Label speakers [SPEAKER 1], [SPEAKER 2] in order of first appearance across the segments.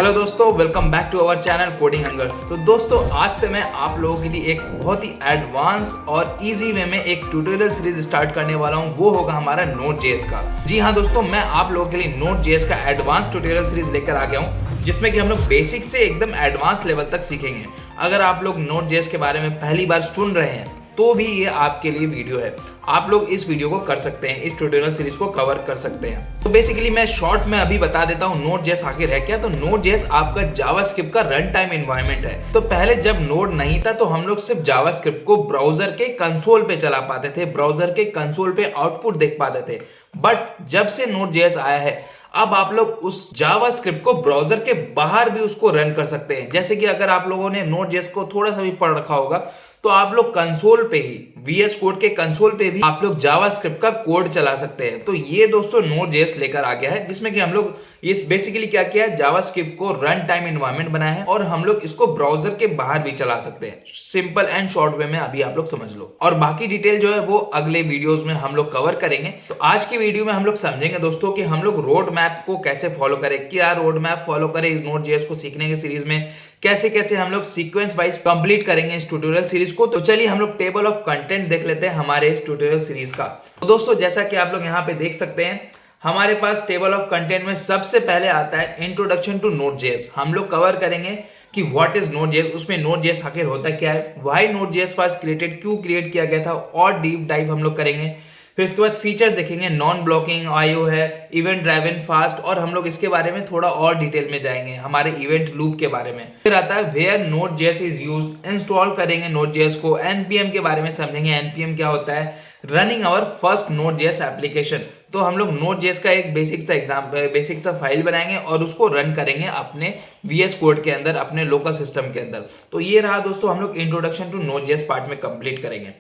[SPEAKER 1] Hello दोस्तों, welcome back to our channel coding hunger. तो दोस्तों, आज से मैं आप लोगों के लिए एक बहुत ही एडवांस और इजी वे में एक ट्यूटोरियल सीरीज स्टार्ट करने वाला हूं। वो होगा हमारा Node.js का। जी हाँ दोस्तों, मैं आप लोगों के लिए Node.js का एडवांस ट्यूटोरियल सीरीज लेकर आ गया हूं, जिसमें कि हम लोग बेसिक से एकदम एडवांस लेवल तक सीखेंगे। अगर आप लोग Node.js के बारे में पहली बार सुन रहे हैं तो भी ये आपके लिए वीडियो है। आप लोग इस वीडियो को कर सकते हैं, इस ट्यूटोरियल सीरीज को कवर कर सकते हैं। तो बेसिकली मैं शॉर्ट में अभी बता देता हूँ Node.js आखिर है क्या। तो Node.js आपका जावास्क्रिप्ट का रन टाइम एनवायरनमेंट है। तो पहले जब नोड नहीं था तो हम लोग सिर्फ जावास्क्रिप्ट को ब्राउजर के कंसोल पे चला पाते थे, ब्राउजर के कंसोल पे आउटपुट देख पाते थे। बट जब से Node.js आया है, अब आप लोग उस जावास्क्रिप्ट को ब्राउजर के बाहर भी उसको रन कर सकते हैं। जैसे कि अगर आप लोगों ने Node.js को थोड़ा सा भी पढ़ रखा होगा तो आप लोग कंसोल पे ही VS कोड के कंसोल पे भी आप लोग जावास्क्रिप्ट का कोड चला सकते हैं। तो ये दोस्तों Node.js लेकर आ गया है, जिसमें कि हम लोग ये बेसिकली क्या किया है, जावास्क्रिप्ट को रन टाइम एनवायरनमेंट बनाया है और हम लोग इसको ब्राउजर के बाहर भी चला सकते हैं। सिंपल एंड शॉर्ट वे में अभी आप लोग समझ लो, और बाकी डिटेल जो है वो अगले वीडियोस में हम लोग कवर करेंगे। तो आज की वीडियो में हम लोग समझेंगे दोस्तों कि हम लोग रोड मैप को कैसे फॉलो करें, क्या रोड मैप फॉलो करें इस Node.js को सीखने के सीरीज में, कैसे कैसे हम लोग सीक्वेंस वाइज कंप्लीट करेंगे इस ट्यूटोरियल सीरीज को। तो चलिए हम लोग टेबल ऑफ कंटेंट देख लेते हैं हमारे इस ट्यूटोरियल सीरीज का। तो दोस्तों, जैसा कि आप लोग यहाँ पे देख सकते हैं, हमारे पास टेबल ऑफ कंटेंट में सबसे पहले आता है इंट्रोडक्शन टू Node.js। हम लोग कवर करेंगे कि व्हाट इज Node.js, उसमें Node.js आखिर होता क्या है, व्हाई Node.js वाज क्रिएटेड, क्यों क्रिएट किया गया था, और डीप डाइव हम लोग करेंगे। फिर इसके बाद फीचर्स देखेंगे, नॉन ब्लॉकिंग आईओ है, इवेंट ड्राइवन फास्ट, और हम लोग इसके बारे में थोड़ा और डिटेल में जाएंगे, हमारे इवेंट लूप के बारे में। फिर आता है where Node.js is used, install करेंगे Node.js को, npm के बारे में समझेंगे, npm क्या होता है, running our first Node.js application. तो हम लोग Node.js का एक बेसिक सा फाइल बनाएंगे और उसको रन करेंगे अपने VS कोड के अंदर, अपने लोकल सिस्टम के अंदर। तो ये रहा दोस्तों, हम लोग इंट्रोडक्शन टू Node.js पार्ट में कंप्लीट करेंगे।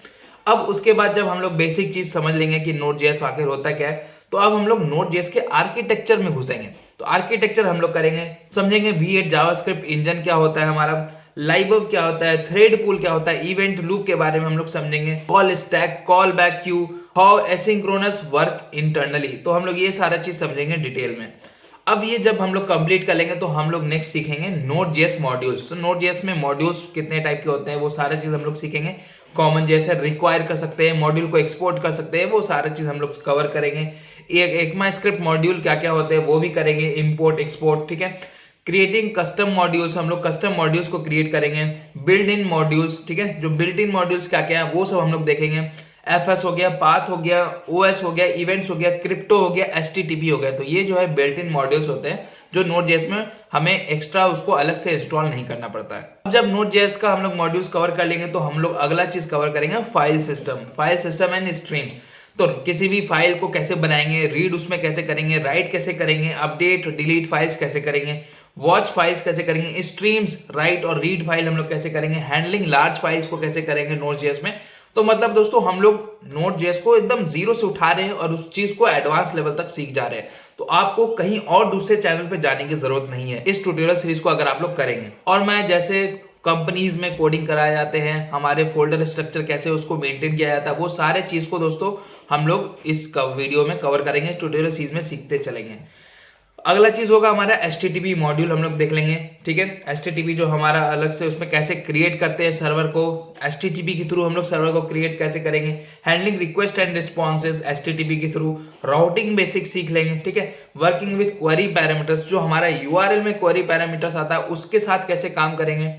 [SPEAKER 1] अब उसके बाद जब हम लोग बेसिक चीज समझ लेंगे कि Node.js आखिर होता क्या है, तो अब हम लोग Node.js के आर्किटेक्चर में घुसेंगे। तो आर्किटेक्चर हम लोग करेंगे, समझेंगे V8 जावास्क्रिप्ट इंजन क्या होता है हमारा, लाइबव क्या होता है, थ्रेड पूल क्या होता है, इवेंट लूप के बारे में हम लोग समझेंगे, call stack, call back Q, how asynchronous work internally. तो हम लोग ये सारा चीज समझेंगे डिटेल में। अब ये जब हम लोग कंप्लीट कर लेंगे तो हम लोग नेक्स्ट सीखेंगे Node.js मॉड्यूल्स। तो Node.js में मॉड्यूल्स कितने टाइप के होते हैं वो सारा चीज हम लोग सीखेंगे। कॉमन जैसे रिक्वायर कर सकते हैं, मॉड्यूल को एक्सपोर्ट कर सकते हैं, वो सारा चीज हम लोग कवर करेंगे। ECMAScript मॉड्यूल क्या क्या होते हैं वो भी करेंगे, इंपोर्ट एक्सपोर्ट, ठीक है। क्रिएटिंग कस्टम मॉड्यूल्स, हम लोग कस्टम मॉड्यूल्स को क्रिएट करेंगे। बिल्ड इन मॉड्यूल्स, ठीक है, जो बिल्ट इन मॉड्यूल्स क्या क्या है वो सब हम लोग देखेंगे। FS हो गया, पाथ हो गया, OS हो गया, इवेंट्स हो गया, क्रिप्टो हो गया, HTTP हो गया। तो ये जो है बिल्ट इन मॉड्यूल्स होते हैं जो Node.js में हमें एक्स्ट्रा उसको अलग से इंस्टॉल नहीं करना पड़ता है। अब जब Node.js का हम लोग मॉड्यूल्स कवर कर लेंगे तो हम लोग अगला चीज कवर करेंगे फाइल सिस्टम एंड स्ट्रीम्स। तो किसी भी फाइल को कैसे बनाएंगे, रीड उसमें कैसे करेंगे, राइट कैसे करेंगे, अपडेट डिलीट फाइल्स कैसे करेंगे, वॉच फाइल्स कैसे करेंगे, स्ट्रीम्स राइट और रीड फाइल हम लोग कैसे करेंगे, हैंडलिंग लार्ज फाइल्स को कैसे करेंगे Node.js में। तो मतलब दोस्तों, हम लोग Node.js को एकदम जीरो से उठा रहे हैं और उस चीज को एडवांस लेवल तक सीख जा रहे हैं। तो आपको कहीं और दूसरे चैनल पे जाने की जरूरत नहीं है इस ट्यूटोरियल सीरीज को अगर आप लोग करेंगे। और मैं जैसे कंपनीज में कोडिंग कराए जाते हैं, हमारे फोल्डर स्ट्रक्चर कैसे उसको मेंटेन किया जाता है, वो सारे चीज को दोस्तों हम लोग इस वीडियो में कवर करेंगे, इस ट्यूटोरियल सीरीज में सीखते चलेंगे। अगला चीज होगा हमारा HTTP मॉड्यूल, हम लोग देख लेंगे, ठीक है। HTTP जो हमारा अलग से उसमें कैसे क्रिएट करते हैं सर्वर को, HTTP के थ्रू हम लोग सर्वर को क्रिएट कैसे करेंगे, handling request and responses HTTP के थ्रू, राउटिंग बेसिक सीख लेंगे, ठीक है। वर्किंग विद क्वेरी पैरामीटर्स, जो हमारा URL में क्वेरी पैरामीटर्स आता है उसके साथ कैसे काम करेंगे,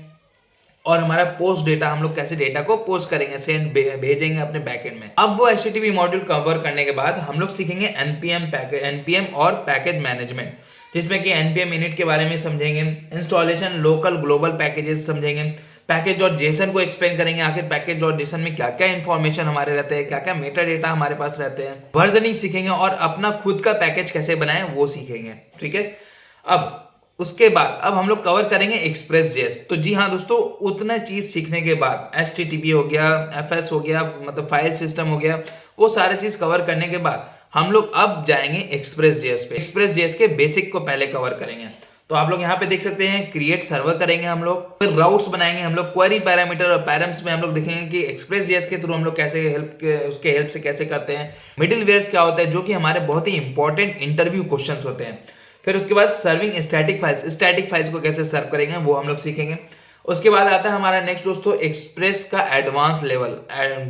[SPEAKER 1] और हमारा पोस्ट डेटा, हम लोग कैसे डेटा को पोस्ट करेंगे, सेंड भेजेंगे अपने बैकएंड में। अब वो HTTP मॉड्यूल कवर करने के बाद हम लोग सीखेंगे npm और पैकेज मैनेजमेंट, जिसमें कि npm init के बारे में समझेंगे, इंस्टॉलेशन, लोकल ग्लोबल पैकेजेस समझेंगे, पैकेज डॉट जेसन को एक्सप्लेन करेंगे, आखिर पैकेज डॉट जेसन में क्या क्या इंफॉर्मेशन हमारे रहते हैं, क्या क्या मेटा डेटा हमारे पास रहते हैं, वर्जनिंग सीखेंगे और अपना खुद का पैकेज कैसे बनाएं वो सीखेंगे, ठीक है। अब उसके बाद अब हम लोग कवर करेंगे Express.js। तो जी हाँ दोस्तों, उतना चीज सीखने के बाद HTTP हो गया, FS हो गया, मतलब फाइल सिस्टम हो गया, वो सारे चीज कवर करने के बाद हम लोग अब जाएंगे Express.js पे। Express.js के बेसिक को पहले कवर करेंगे। तो आप लोग यहाँ पे देख सकते हैं, क्रिएट सर्वर करेंगे हम लोग, फिर राउट्स बनाएंगे हम लोग, क्वेरी पैरामीटर और पैरम्स में हम लोग देखेंगे कि Express.js के थ्रू हम लोग कैसे उसके हेल्प से कैसे करते हैं। मिडिलवेयर्स क्या होता है, जो कि हमारे बहुत ही इंपॉर्टेंट इंटरव्यू क्वेश्चंस होते हैं। फिर उसके बाद सर्विंग स्टैटिक फाइल्स को कैसे सर्व करेंगे वो हम लोग सीखेंगे। उसके बाद आता है हमारा नेक्स्ट दोस्तों एक्सप्रेस का एडवांस लेवल।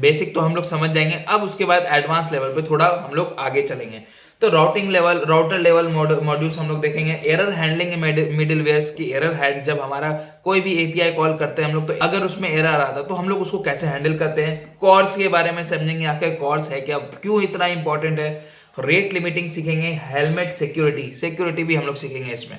[SPEAKER 1] बेसिक तो हम लोग समझ जाएंगे, अब उसके बाद एडवांस लेवल पे थोड़ा हम लोग आगे चलेंगे। तो राउटर लेवल मॉड्यूल्स हम लोग देखेंगे। एरर हैंडलिंग मिडिलवेयर्स की एरर हैंड, जब हमारा कोई भी एपीआई कॉल करते हैं हम लोग, तो अगर उसमें एरर आता है तो हम लोग उसको कैसे हैंडल करते हैं। कॉर्स के बारे में समझेंगे, आखिर कॉर्स है क्या, क्यों इतना इंपॉर्टेंट है। रेट लिमिटिंग सीखेंगे। हेलमेट सिक्योरिटी भी हम लोग सीखेंगे इसमें।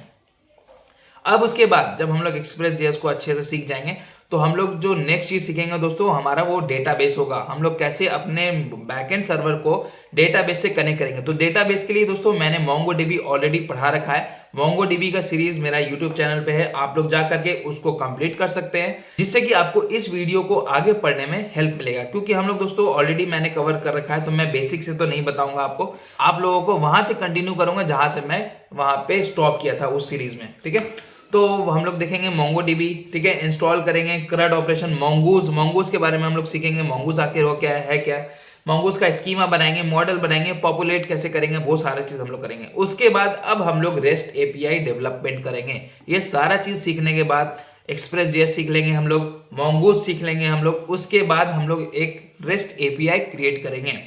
[SPEAKER 1] अब उसके बाद जब हम लोग एक्सप्रेस जेएस को अच्छे से सीख जाएंगे तो हम लोग जो नेक्स्ट चीज सीखेंगे दोस्तों हमारा वो डेटाबेस होगा। हम लोग कैसे अपने बैकएंड सर्वर को डेटाबेस से कनेक्ट करेंगे। तो डेटाबेस के लिए दोस्तों मैंने MongoDB ऑलरेडी पढ़ा रखा है। MongoDB का सीरीज मेरा यूट्यूब चैनल पे है, आप लोग जा करके उसको कंप्लीट कर सकते हैं, जिससे कि आपको इस वीडियो को आगे पढ़ने में हेल्प मिलेगा। क्योंकि हम लोग दोस्तों ऑलरेडी मैंने कवर कर रखा है, तो मैं बेसिक से तो नहीं बताऊंगा आपको, आप लोगों को वहां से कंटिन्यू करूंगा जहां से मैं वहां पे स्टॉप किया था उस सीरीज में। ठीक है, तो हम लोग देखेंगे MongoDB, ठीक है, इंस्टॉल करेंगे। CRUD ऑपरेशन, mongoose के बारे में हम लोग सीखेंगे। mongoose आखिर हो क्या है क्या, mongoose का स्कीमा बनाएंगे, मॉडल बनाएंगे, पॉपुलेट कैसे करेंगे, वो सारा चीज हम लोग करेंगे। उसके बाद अब हम लोग रेस्ट एपीआई डेवलपमेंट करेंगे। ये सारा चीज सीखने के बाद एक्सप्रेस.js सीख लेंगे हम लोग, mongoose सीख लेंगे हम लोग। उसके बाद हम लोग एक रेस्ट एपीआई क्रिएट करेंगे।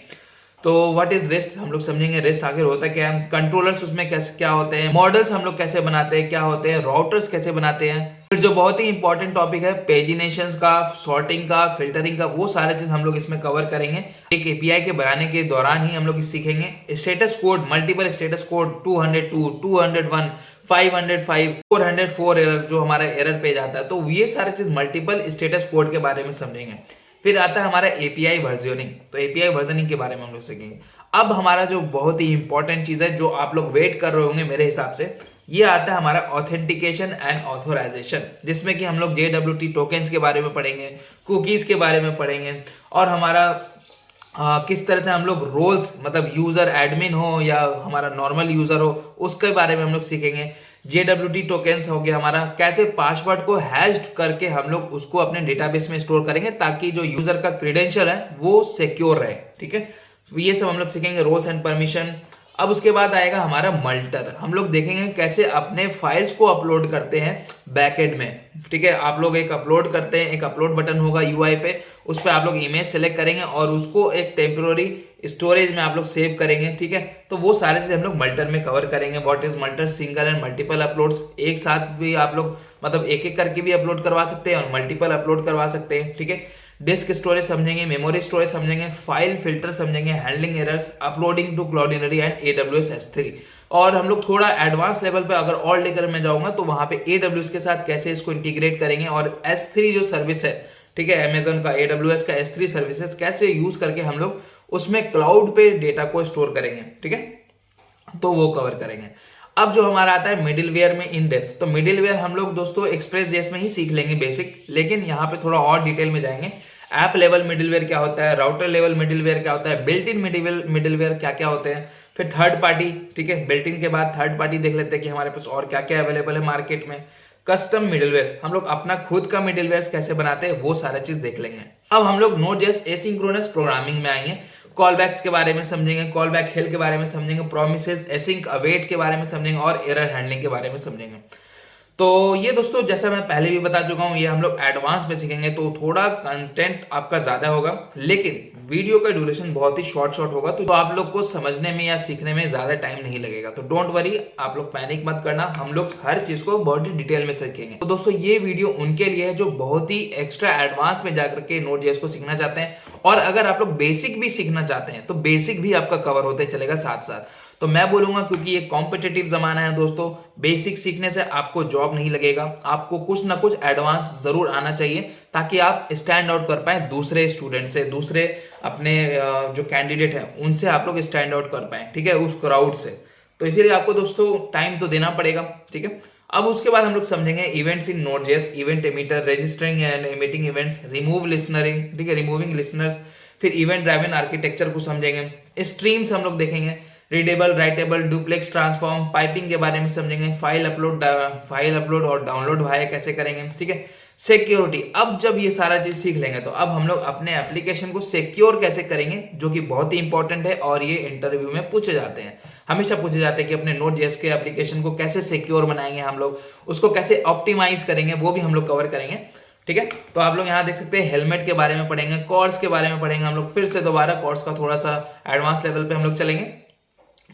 [SPEAKER 1] तो व्हाट इज रेस्ट हम लोग समझेंगे, रेस्ट आखिर होता क्या है, कंट्रोलर्स उसमें कैसे क्या होते हैं, मॉडल्स हम लोग कैसे बनाते हैं क्या होते हैं, राउटर्स कैसे बनाते हैं। फिर जो बहुत ही इंपॉर्टेंट टॉपिक है पेजिनेशंस का, सॉर्टिंग का, फिल्टरिंग का, वो सारे चीज हम लोग इसमें कवर करेंगे। एक एपीआई के बनाने के दौरान ही हम लोग सीखेंगे। Status code, multiple status code, 202, 201, 505, 404 error जो हमारा एरर पेज आता है, तो ये सारे चीज मल्टीपल स्टेटस कोड के बारे में समझेंगे। फिर आता है हमारा एपीआई वर्जनिंग, तो एपीआई वर्जनिंग के बारे में हम लोग सीखेंगे। अब हमारा जो बहुत ही इंपॉर्टेंट चीज है जो आप लोग वेट कर रहे होंगे मेरे हिसाब से, ये आता है हमारा ऑथेंटिकेशन एंड ऑथोराइजेशन, जिसमें कि हम लोग JWT टोकन्स के बारे में पढ़ेंगे, कुकीज के बारे में पढ़ेंगे, और हमारा किस तरह से हम लोग रोल्स, मतलब यूजर एडमिन हो या हमारा नॉर्मल यूजर हो, उसके बारे में हम लोग सीखेंगे। JWT टोकन्स हो गया हमारा, कैसे पासवर्ड को हैश्ड करके हम लोग उसको अपने डेटाबेस में स्टोर करेंगे ताकि जो यूजर का क्रेडेंशियल है वो सिक्योर रहे। ठीक है, ये सब हम लोग सीखेंगे, रोल्स एंड परमिशन। अब उसके बाद आएगा हमारा मल्टर, हम लोग देखेंगे कैसे अपने फाइल्स को अपलोड करते हैं बैकएंड में। ठीक है, आप लोग एक अपलोड करते हैं, एक अपलोड बटन होगा यूआई पे, उस पर आप लोग इमेज सेलेक्ट करेंगे और उसको एक टेम्पोररी स्टोरेज में आप लोग सेव करेंगे। ठीक है, तो वो सारे चीज हम लोग मल्टर में कवर करेंगे। What is multer, single and multiple uploads, एक साथ भी आप लोग मतलब एक एक करके भी अपलोड करवा सकते हैं और मल्टीपल अपलोड करवा सकते हैं। ठीक है, डिस्क स्टोरेज समझेंगे, मेमोरी स्टोरेज समझेंगे, फाइल फिल्टर समझेंगे, handling errors, uploading to Cloudinary and AWS S3। और हम लोग थोड़ा एडवांस लेवल पे अगर और लेकर मैं जाऊंगा तो वहां पे AWS के साथ कैसे इसको इंटीग्रेट करेंगे, और S3 जो सर्विस है, ठीक है, अमेजन का AWS का S3 सर्विसेज कैसे यूज करके हम लोग उसमें क्लाउड पे डेटा को स्टोर करेंगे। ठीक है, तो वो कवर करेंगे। अब जो हमारा आता है मिडिलवेयर में इन डेप्थ, तो मिडिलवेयर हम लोग दोस्तों एक्सप्रेस.js में ही सीख लेंगे बेसिक, लेकिन यहाँ पे थोड़ा और डिटेल में जाएंगे। ऐप लेवल मिडिलवेयर क्या होता है, राउटर लेवल मिडिलवेयर क्या होता है, बिल्ट इन मिडिलवेयर क्या क्या होते हैं, फिर थर्ड पार्टी। ठीक है, बिल्ट इन के बाद थर्ड पार्टी देख लेते हैं कि हमारे पास और क्या क्या अवेलेबल है मार्केट में। कस्टम मिडिलवेयर, हम लोग अपना खुद का मिडिलवेयर कैसे बनाते हैं वो सारा चीज देख लेंगे। अब हम लोग Node.js एसिंक्रोनस प्रोग्रामिंग में आएंगे, कॉल बैक्स के बारे में समझेंगे, कॉल बैक हेल के बारे में समझेंगे, प्रोमिसेस, एसिंक अवेट के बारे में समझेंगे और एरर हैंडलिंग के बारे में समझेंगे। तो ये दोस्तों जैसा मैं पहले भी बता चुका हूं, ये हम लोग एडवांस में सीखेंगे, तो थोड़ा कंटेंट आपका ज्यादा होगा, लेकिन वीडियो का ड्यूरेशन बहुत ही शॉर्ट होगा, तो आप लोग को समझने में या सीखने में ज्यादा टाइम नहीं लगेगा। तो डोंट वरी, आप लोग पैनिक मत करना, हम लोग हर चीज को बहुत ही डिटेल में सीखेंगे। तो दोस्तों ये वीडियो उनके लिए है जो बहुत ही एक्स्ट्रा एडवांस में जाकर के Node.js को सीखना चाहते हैं, और अगर आप लोग बेसिक भी सीखना चाहते हैं तो बेसिक भी आपका कवर होते चलेगा साथ साथ। तो मैं बोलूंगा क्योंकि ये कॉम्पिटिटिव जमाना है दोस्तों, बेसिक सीखने से आपको जॉब नहीं लगेगा, आपको कुछ ना कुछ एडवांस जरूर आना चाहिए ताकि आप स्टैंड आउट कर पाए दूसरे स्टूडेंट से, दूसरे अपने जो कैंडिडेट हैं उनसे आप लोग स्टैंड आउट कर पाए। ठीक है, उस क्राउड से। तो इसीलिए आपको दोस्तों टाइम तो देना पड़ेगा। ठीक है, अब उसके बाद हम लोग समझेंगे events in Node.js, event emitter, registering and emitting events, remove listening, ठीक है, रिमूविंग लिसनर्स, फिर इवेंट ड्राइवन आर्किटेक्चर को समझेंगे, स्ट्रीम्स हम लोग देखेंगे, readable, writable, duplex transform, piping के बारे में समझेंगे, फाइल अपलोड और डाउनलोड वाया कैसे करेंगे, ठीक है। सिक्योरिटी, अब जब ये सारा चीज सीख लेंगे तो अब हम लोग अपने एप्लीकेशन को सिक्योर कैसे करेंगे, जो कि बहुत ही इंपॉर्टेंट है और ये इंटरव्यू में पूछे जाते हैं, हमेशा पूछे जाते हैं कि अपने Node.js के एप्लीकेशन को कैसे सिक्योर बनाएंगे हम लोग, उसको कैसे ऑप्टिमाइज करेंगे, वो भी हम लोग कवर करेंगे, ठीक है। तो आप लोग यहाँ देख सकते हैं हेलमेट के बारे में पढ़ेंगे, कॉर्स के बारे में पढ़ेंगे हम लोग, फिर से दोबारा कॉर्स का थोड़ा सा एडवांस लेवल पे हम लोग चलेंगे।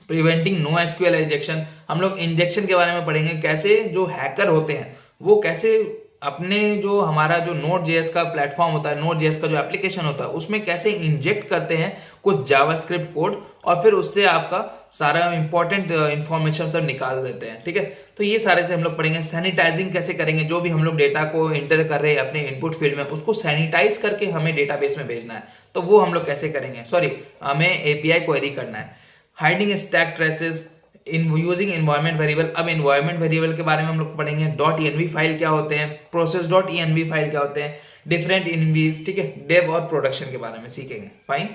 [SPEAKER 1] प्रिवेंटिंग नो एसक्यूएल इंजेक्शन, हम लोग इंजेक्शन के बारे में पढ़ेंगे, कैसे जो हैकर होते हैं वो कैसे अपने जो हमारा जो Node.js का प्लेटफॉर्म होता है, Node.js का जो एप्लीकेशन होता है उसमें कैसे इंजेक्ट करते हैं कुछ जावास्क्रिप्ट कोड और फिर उससे आपका सारा इंपॉर्टेंट इंफॉर्मेशन सब निकाल देते हैं, ठीक है। तो ये सारे चीज हम लोग पढ़ेंगे। सैनिटाइजिंग कैसे करेंगे, जो भी हम लोग डेटा को एंटर कर रहे हैं अपने इनपुट फील्ड में उसको सैनिटाइज करके हमें डेटाबेस में भेजना है, तो वो हम लोग कैसे करेंगे, हमें एपीआई क्वेरी करना है। Hiding stack traces in using environment variable, अब एनवायरमेंट वेरिएबल के बारे में हम लोग पढ़ेंगे। .env फाइल क्या होते हैं, process.env फाइल क्या होते हैं, डिफरेंट envs, ठीक है। डेव और प्रोडक्शन के बारे में सीखेंगे, फाइन।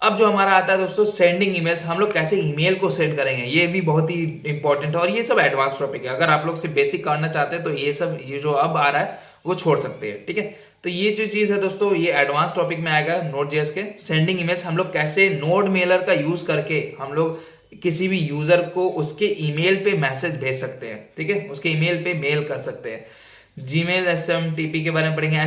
[SPEAKER 1] अब जो हमारा आता है दोस्तों सेंडिंग ईमेल्स, हम लोग कैसे ईमेल को सेंड करेंगे, ये भी बहुत ही इंपॉर्टेंट है और ये सब एडवांस टॉपिक है। अगर आप लोग सिर्फ बेसिक करना चाहते हैं तो ये जो अब आ रहा है वो छोड़ सकते हैं, ठीक है। तो ये जो चीज है दोस्तों ये एडवांस टॉपिक में आएगा Node.js के। सेंडिंग ईमेल्स, हम लोग कैसे नोड मेलर का यूज करके हम लोग किसी भी यूजर को उसके ईमेल पे मैसेज भेज सकते हैं, ठीक है, उसके ईमेल पे मेल कर सकते हैं। जीमेल SMTP के बारे में पढ़ेंगे।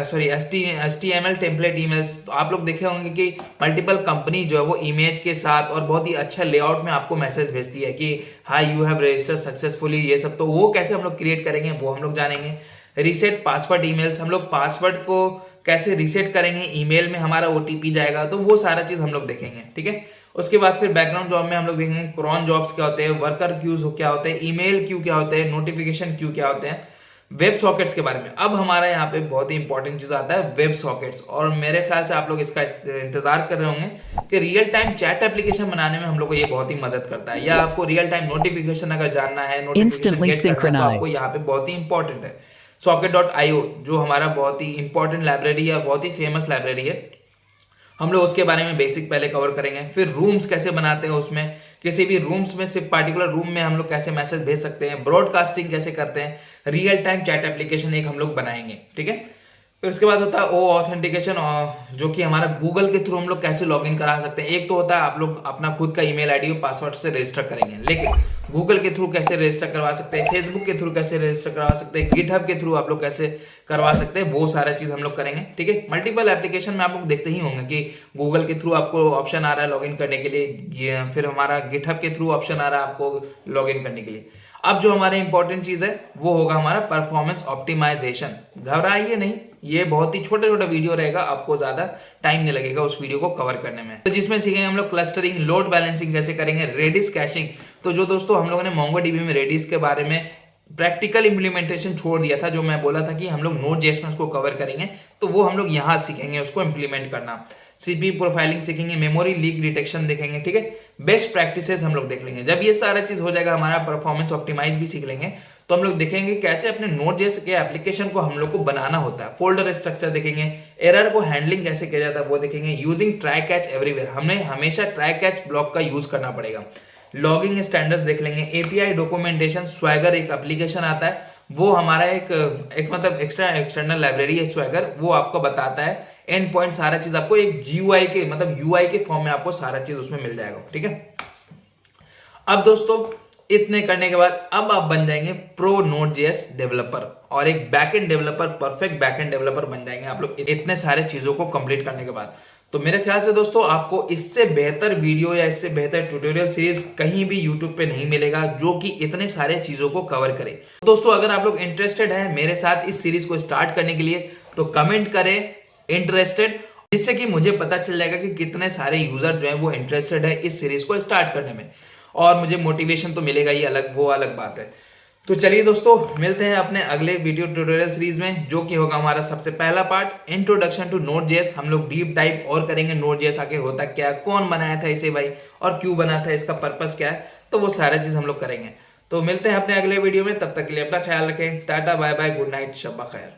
[SPEAKER 1] HTML टेम्पलेट ईमेल्स, तो आप लोग देखे होंगे कि मल्टीपल कंपनी जो है वो इमेज के साथ और बहुत ही अच्छा लेआउट में आपको मैसेज भेजती है कि high you have registered successfully, ये सब, तो वो कैसे हम लोग क्रिएट करेंगे वो हम लोग जानेंगे। रीसेट पासवर्ड ईमेल्स, हम लोग पासवर्ड को कैसे रीसेट करेंगे, ईमेल में हमारा OTP जाएगा, तो वो सारा चीज हम लोग देखेंगे, ठीक है। उसके बाद फिर बैकग्राउंड जॉब में हम लोग देखेंगे क्रॉन जॉब्स क्या होते हैं, वर्कर क्यूज क्या होते हैं, ईमेल क्यू क्या होते हैं, नोटिफिकेशन क्यू क्या होते हैं, वेब सॉकेट्स के बारे में। अब हमारा यहाँ पे बहुत ही इंपॉर्टेंट चीज आता है वेब सॉकेट्स, और मेरे ख्याल से आप लोग इसका इंतजार कर रहे होंगे कि रियल टाइम चैट एप्लीकेशन बनाने में हम लोग को ये बहुत ही मदद करता है, या आपको रियल टाइम नोटिफिकेशन अगर जानना है, नोटिफिकेशन तो आपको यहाँ पे बहुत ही इंपॉर्टेंट है। Socket.io जो हमारा बहुत ही इंपॉर्टेंट लाइब्रेरी है, बहुत ही फेमस लाइब्रेरी है, हम लोग उसके बारे में बेसिक पहले कवर करेंगे। फिर रूम्स कैसे बनाते हैं, उसमें किसी भी रूम्स में सिर्फ पार्टिकुलर रूम में हम लोग कैसे मैसेज भेज सकते हैं, ब्रॉडकास्टिंग कैसे करते हैं, रियल टाइम चैट एप्लीकेशन एक हम लोग बनाएंगे, ठीक है। फिर उसके बाद होता है ओ ऑथेंटिकेशन, जो कि हमारा गूगल के थ्रू हम लोग कैसे लॉगिन करा सकते हैं। एक तो होता है आप लोग अपना खुद का ईमेल आईडी और पासवर्ड से रजिस्टर करेंगे, लेकिन गूगल के थ्रू कैसे रजिस्टर करवा सकते हैं, फेसबुक के थ्रू कैसे रजिस्टर करवा सकते हैं, गिटहब के थ्रू आप लोग कैसे करवा सकते हैं, वो सारा चीज हम लोग करेंगे, ठीक है। मल्टीपल एप्लीकेशन में आप लोग देखते ही होंगे कि गूगल के थ्रू आपको ऑप्शन आ रहा है लॉगिन करने के लिए, फिर हमारा गिटहब के थ्रू ऑप्शन आ रहा है आपको लॉगिन करने के लिए। अब जो हमारा इंपॉर्टेंट चीज है वो होगा हमारा परफॉर्मेंस ऑप्टिमाइजेशन। घबराइए नहीं, ये बहुत ही छोटा छोटा वीडियो रहेगा, आपको ज्यादा टाइम नहीं लगेगा उस वीडियो को कवर करने में। तो जिसमें सीखेंगे हम लोग क्लस्टरिंग, लोड बैलेंसिंग कैसे करेंगे, रेडिस कैशिंग। तो जो दोस्तों हम लोगों ने MongoDB में रेडिस के बारे में प्रैक्टिकल इंप्लीमेंटेशन छोड़ दिया था, जो मैं बोला था कि हम लोग Node.js में उसको कवर करेंगे, तो वो हम लोग यहाँ सीखेंगे उसको इंप्लीमेंट करना। सीपी प्रोफाइलिंग सीखेंगे, मेमोरी लीक डिटेक्शन देखेंगे, ठीक है। बेस्ट प्रैक्टिसेस हम लोग देख लेंगे। जब ये सारा चीज हो जाएगा, हमारा परफॉर्मेंस ऑप्टिमाइज भी सीख लेंगे, तो हम लोग देखेंगे कैसे अपने Node.js के एप्लीकेशन को हम लोग को बनाना होता है। फोल्डर स्ट्रक्चर देखेंगे, एरर को हैंडलिंग कैसे किया जाता है वो देखेंगे। यूजिंग ट्राई कैच एवरीवेयर, हमें हमेशा ट्राई कैच ब्लॉक का यूज करना पड़ेगा। लॉगिंग स्टैंडर्ड्स देख लेंगे। एपीआई डॉक्यूमेंटेशन, स्वैगर एक एप्लीकेशन आता है, वो हमारा एक मतलब एक्सटर्नल लाइब्रेरी है स्वैगर, वो आपको बताता है एंड पॉइंट सारा चीज आपको एक GUI के मतलब UI के फॉर्म में आपको सारा चीज उसमें मिल जाएगा, ठीक है। अब दोस्तों इतने करने के बाद अब आप बन जाएंगे प्रो Node.js डेवलपर और एक backend developer, perfect backend developer बन जाएंगे आप लोग इतने सारे चीजों को कंप्लीट करने के बाद। तो मेरे ख्याल से दोस्तों आपको इससे बेहतर वीडियो या इससे बेहतर ट्यूटोरियल सीरीज कहीं भी यूट्यूब पे नहीं मिलेगा जो कि इतने सारे चीजों को कवर करे। दोस्तों अगर आप लोग इंटरेस्टेड हैं मेरे साथ इस सीरीज को स्टार्ट करने के लिए तो कमेंट करें इंटरेस्टेड, जिससे कि मुझे पता चल जाएगा कि कितने सारे यूजर जो है वो इंटरेस्टेड है इस सीरीज को स्टार्ट करने में, और मुझे मोटिवेशन तो मिलेगा ही, वो अलग बात है। तो चलिए दोस्तों मिलते हैं अपने अगले वीडियो ट्यूटोरियल सीरीज में, जो कि होगा हमारा सबसे पहला पार्ट इंट्रोडक्शन टू Node.js। हम लोग डीप डाइव और करेंगे Node.js आके होता क्या है, कौन बनाया था इसे भाई, और क्यों बना था, इसका पर्पस क्या है, तो वो सारा चीज हम लोग करेंगे। तो मिलते हैं अपने अगले वीडियो में, तब तक के लिए अपना ख्याल रखें। Tata bye bye, good night, शब्बा खैर।